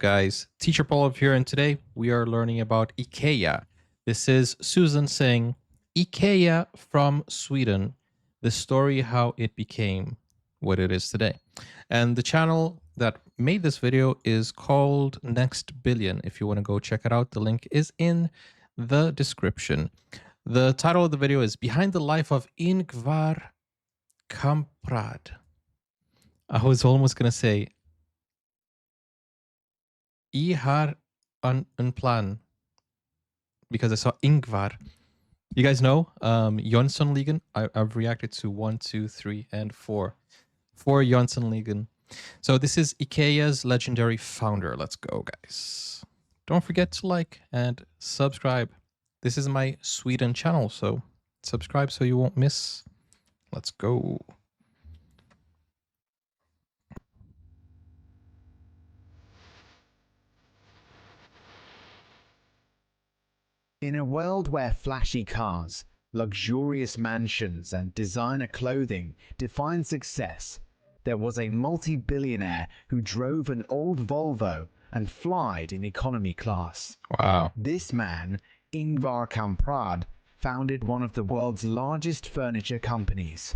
Guys, Teacher Paul here, and today we are learning about IKEA. This is Susan saying IKEA from Sweden, the story how it became what it is today. And the channel that made this video is called Next Billion. If you want to go check it out, the link is in the description. The title of the video is Behind the Life of Ingvar Kamprad. I was almost going to say I har en plan because I saw Ingvar. You guys know Jonsson-ligan. I've reacted to 1, 2, 3, and 4. 4 Jonsson-ligan. So this is IKEA's legendary founder. Let's go, guys. Don't forget to like and subscribe. This is my Sweden channel, so subscribe so you won't miss. Let's go. In a world where flashy cars, luxurious mansions, and designer clothing define success, there was a multi-billionaire who drove an old Volvo and flied in economy class. Wow. This man, Ingvar Kamprad, founded one of the world's largest furniture companies,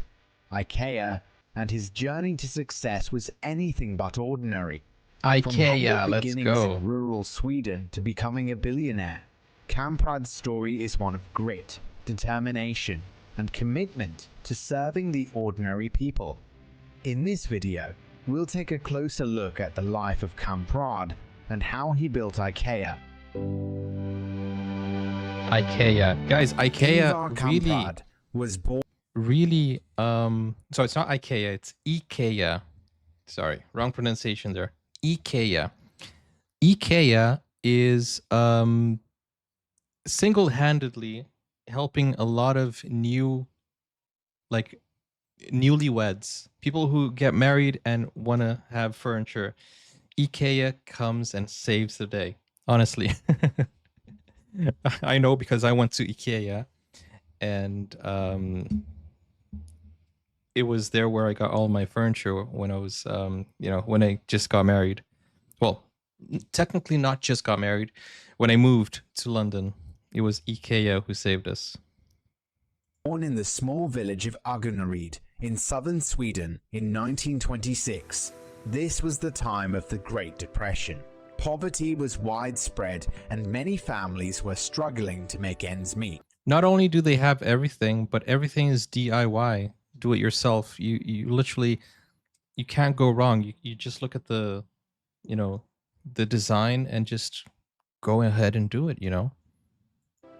IKEA, and his journey to success was anything but ordinary. IKEA, From let's beginnings go. in rural Sweden to becoming a billionaire, Kamprad's story is one of grit, determination, and commitment to serving the ordinary people. In this video, we'll take a closer look at the life of Kamprad and how he built IKEA. IKEA. Guys, IKEA Ingvar really, Kamprad was born so it's not IKEA, it's IKEA. Sorry, wrong pronunciation there. IKEA. IKEA is single-handedly helping a lot of newlyweds, people who get married and want to have furniture. IKEA comes and saves the day, honestly. I know because I went to IKEA and it was there where I got all my furniture when I was when I just got married. Well, technically not just got married, when I moved to London. It was IKEA who saved us. Born in the small village of Uggernaryd in southern Sweden in 1926. This was the time of the Great Depression. Poverty was widespread and many families were struggling to make ends meet. Not only do they have everything, but everything is DIY, do it yourself. You literally, you can't go wrong. You just look at the design and just go ahead and do it,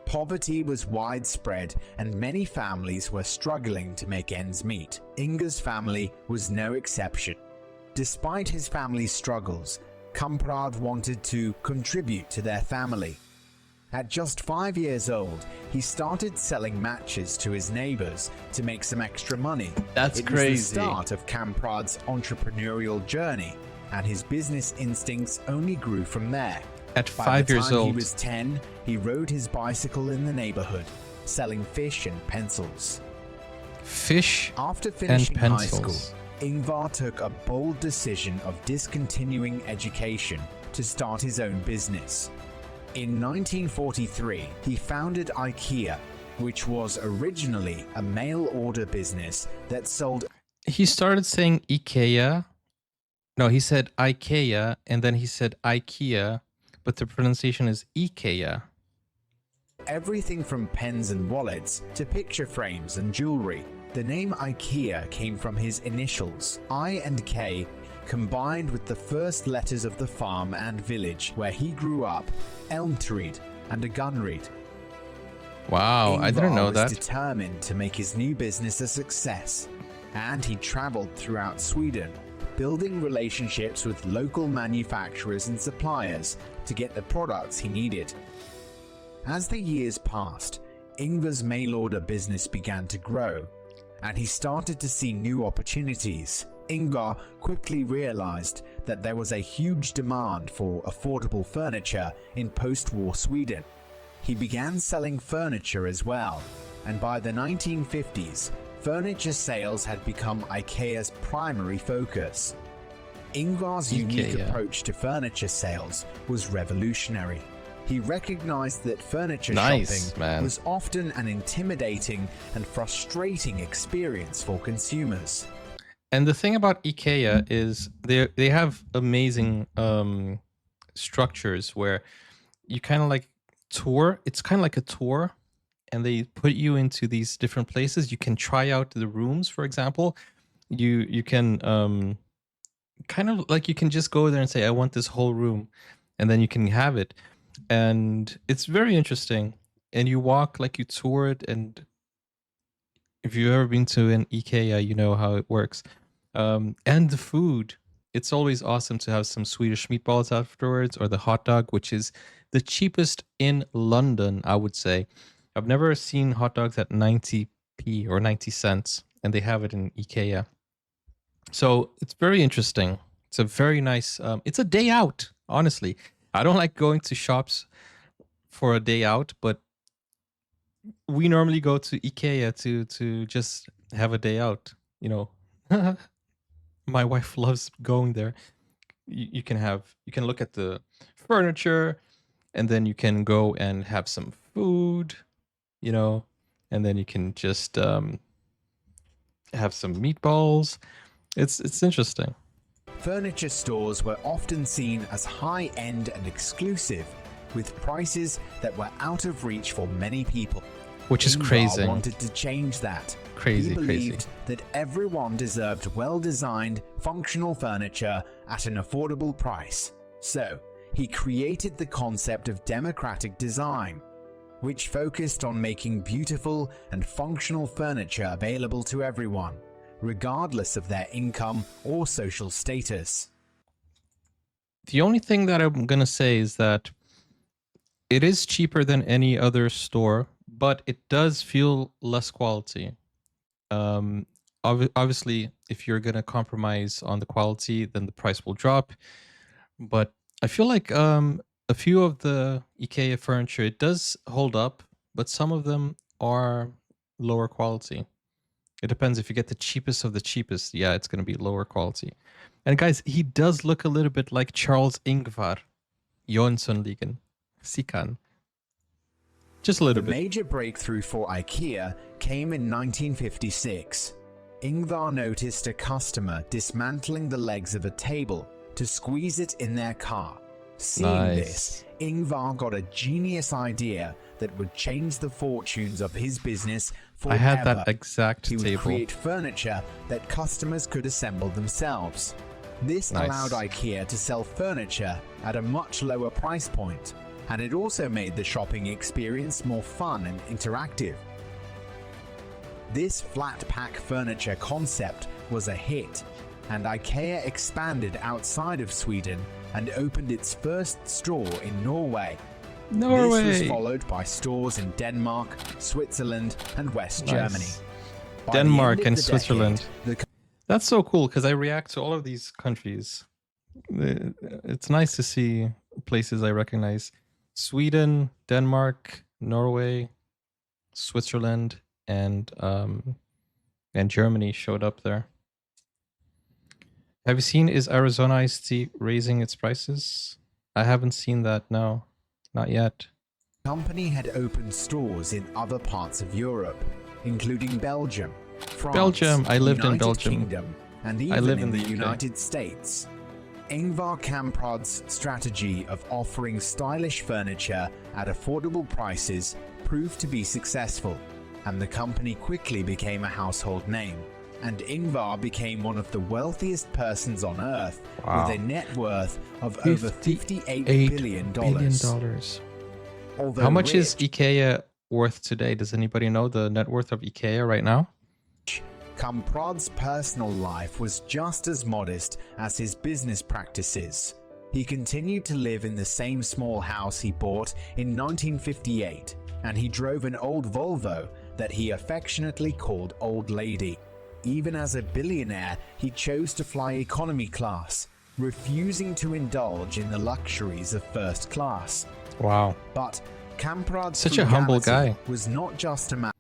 Poverty was widespread and many families were struggling to make ends meet. Ingar's family was no exception. Despite his family's struggles, Kamprad wanted to contribute to their family. At just 5 years old, he started selling matches to his neighbors to make some extra money. That's crazy. It was the start of Kamprad's entrepreneurial journey, and his business instincts only grew from there. At 5 years old. By the time he was 10, he rode his bicycle in the neighborhood, selling fish and pencils. Fish After finishing and high school, pencils. Ingvar took a bold decision of discontinuing education to start his own business. In 1943, he founded IKEA, which was originally a mail-order business that sold... He started saying IKEA. No, he said IKEA, and then he said IKEA, but the pronunciation is IKEA. everything from pens and wallets to picture frames and jewelry. The name IKEA came from his initials, I and K, combined with the first letters of the farm and village where he grew up, Elmtryd and Uggernaryd. Wow, I didn't know that. Ingvar was determined to make his new business a success, and he traveled throughout Sweden, building relationships with local manufacturers and suppliers to get the products he needed. As the years passed, Ingvar's mail-order business began to grow, and he started to see new opportunities. Ingvar quickly realized that there was a huge demand for affordable furniture in post-war Sweden. He began selling furniture as well, and by the 1950s, furniture sales had become IKEA's primary focus. Ingvar's unique IKEA. approach to furniture sales was revolutionary. He recognized that furniture Nice, shopping man. was often an intimidating and frustrating experience for consumers. And the thing about IKEA is they have amazing structures where you kind of like tour. It's kind of like a tour, and they put you into these different places. You can try out the rooms, for example. You can kind of like you can just go there and say, I want this whole room, and then you can have it. And it's very interesting. And you walk like you tour it, and if you've ever been to an IKEA, you know how it works. And the food. It's always awesome to have some Swedish meatballs afterwards, or the hot dog, which is the cheapest in London, I would say. I've never seen hot dogs at 90p or 90 cents, and they have it in IKEA. So it's very interesting. It's a very nice, it's a day out, honestly. I don't like going to shops for a day out, but we normally go to IKEA to just have a day out, you know. My wife loves going there. You can look at the furniture, and then you can go and have some food, you know, and then you can just have some meatballs. It's interesting. Furniture stores were often seen as high-end and exclusive, with prices that were out of reach for many people. Which is Ingvar crazy. wanted to change that. Crazy, He crazy. believed that everyone deserved well-designed, functional furniture at an affordable price. So, he created the concept of democratic design, which focused on making beautiful and functional furniture available to everyone, regardless of their income or social status. The only thing that I'm going to say is that it is cheaper than any other store, but it does feel less quality. Obviously, if you're going to compromise on the quality, then the price will drop. But I feel like a few of the IKEA furniture, it does hold up, but some of them are lower quality. It depends. If you get the cheapest of the cheapest, yeah, it's going to be lower quality. And guys, he does look a little bit like Charles Ingvar Jonsson Sikan. Just a little The bit. major breakthrough for IKEA came in 1956. Ingvar noticed a customer dismantling the legs of a table to squeeze it in their car. Seeing this, Ingvar got a genius idea that would change the fortunes of his business forever. I had that exact He would table. create furniture that customers could assemble themselves. This Nice. allowed IKEA to sell furniture at a much lower price point, and it also made the shopping experience more fun and interactive. This flat pack furniture concept was a hit, and IKEA expanded outside of Sweden and opened its first store in Norway. Norway. This was followed by stores in Denmark, Switzerland, and West Nice. Germany. By the Denmark end of and the Switzerland. decade, That's so cool because I react to all of these countries. It's nice to see places I recognize. Sweden, Denmark, Norway, Switzerland, and Germany showed up there. Have you seen is Arizona iced tea raising its prices? I haven't seen that, no. Not yet. the company had opened stores in other parts of Europe, including Belgium, France, Belgium. I lived in United Belgium. Kingdom, and I even live in in the the UK. United States. Ingvar Kamprad's strategy of offering stylish furniture at affordable prices proved to be successful, and the company quickly became a household name. And Ingvar became one of the wealthiest persons on earth, Wow. with a net worth of over $58 billion. Although How much is rich, IKEA worth today? Does anybody know the net worth of IKEA right now? Kamprad's personal life was just as modest as his business practices. He continued to live in the same small house he bought in 1958, and he drove an old Volvo that he affectionately called Old Lady. Even as a billionaire, he chose to fly economy class, refusing to indulge in the luxuries of first class. Wow. But Kamprad's Such a humble frugality guy. was not just a matter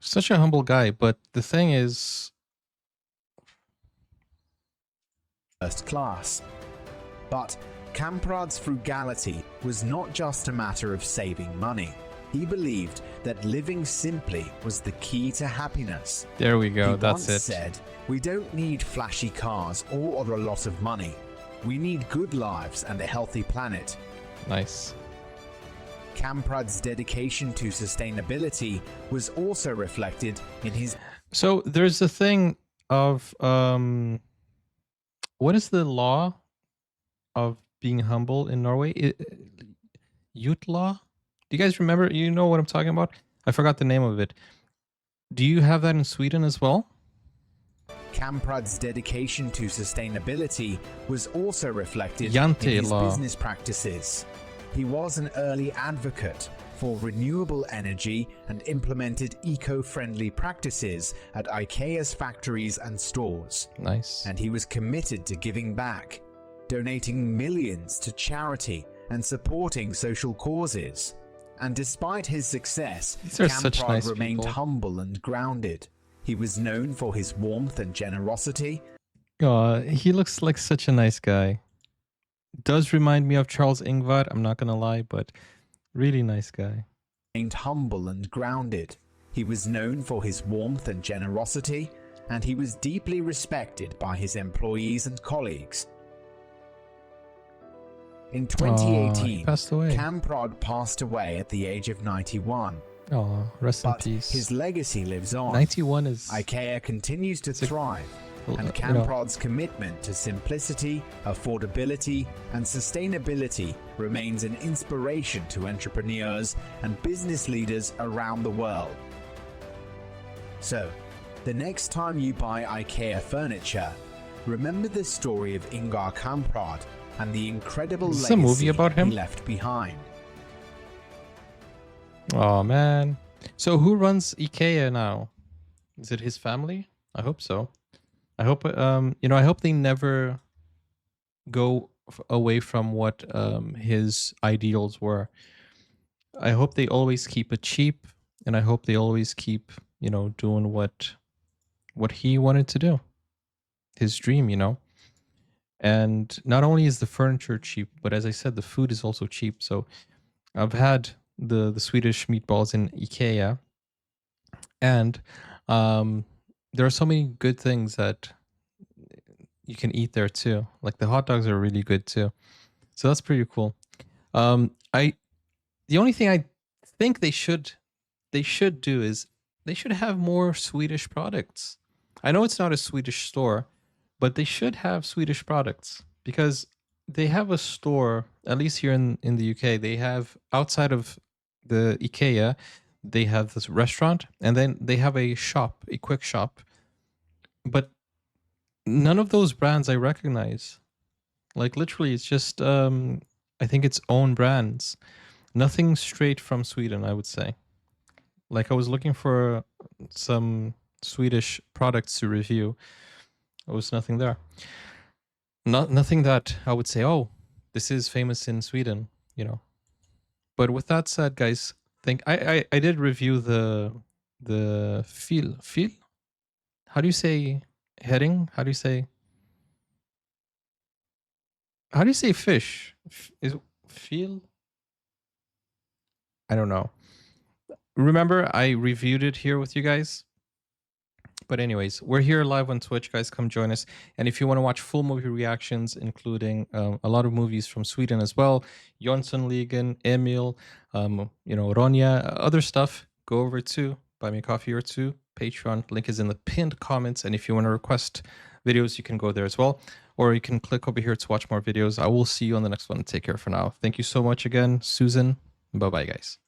Such a humble guy, but the thing is, first class. But Kamprad's frugality was not just a matter of saving money. He believed that living simply was the key to happiness. There we go. He That's once it. said, "We don't need flashy cars or a lot of money. We need good lives and a healthy planet." Nice. Kamprad's dedication to sustainability was also reflected in his... So there's a thing of what is the law of being humble in Norway? Youth law? Do you guys remember? You know what I'm talking about? I forgot the name of it. Do you have that in Sweden as well? Kamprad's dedication to sustainability was also reflected Jante in his law. business practices. He was an early advocate for renewable energy and implemented eco-friendly practices at IKEA's factories and stores. Nice. And he was committed to giving back, donating millions to charity and supporting social causes. And despite his success, These are such Kamprad nice remained people. humble and grounded. He was known for his warmth and generosity. He looks like such a nice guy. Does remind me of Charles Ingvar, I'm not gonna lie, but really nice guy. Remained humble and grounded. He was known for his warmth and generosity, and he was deeply respected by his employees and colleagues. In 2018, passed away. Kamprad passed away at the age of 91. Oh, rest in But peace. his legacy lives on. 91 is... IKEA continues to thrive, and you know, Kamprad's commitment to simplicity, affordability, and sustainability remains an inspiration to entrepreneurs and business leaders around the world. So, the next time you buy IKEA furniture, remember the story of Ingvar Kamprad and the incredible Is this a legacy movie about him? he left behind. Oh man. So who runs IKEA now? Is it his family? I hope so. I hope I hope they never go away from what his ideals were. I hope they always keep it cheap, and I hope they always keep, doing what he wanted to do. His dream. And not only is the furniture cheap, but as I said, the food is also cheap. So I've had the Swedish meatballs in IKEA, and there are so many good things that you can eat there too. Like the hot dogs are really good too. So that's pretty cool. The only thing I think they should do is they should have more Swedish products. I know it's not a Swedish store, but they should have Swedish products because they have a store, at least here in the UK, they have outside of the IKEA, they have this restaurant, and then they have a shop, a quick shop. But none of those brands I recognize. Like literally, it's just I think it's own brands. Nothing straight from Sweden, I would say. Like I was looking for some Swedish products to review. There was nothing there. Nothing that I would say, oh, this is famous in Sweden, But with that said, guys, I did review the feel. How do you say heading? How do you say fish? Is feel? I don't know. Remember, I reviewed it here with you guys. But anyways, we're here live on Twitch, guys. Come join us. And if you want to watch full movie reactions, including a lot of movies from Sweden as well, Jönssonligan, Emil, Ronja, other stuff, go over to Buy Me a Coffee or two, Patreon. Link is in the pinned comments. And if you want to request videos, you can go there as well. Or you can click over here to watch more videos. I will see you on the next one. Take care for now. Thank you so much again, Susan. Bye-bye, guys.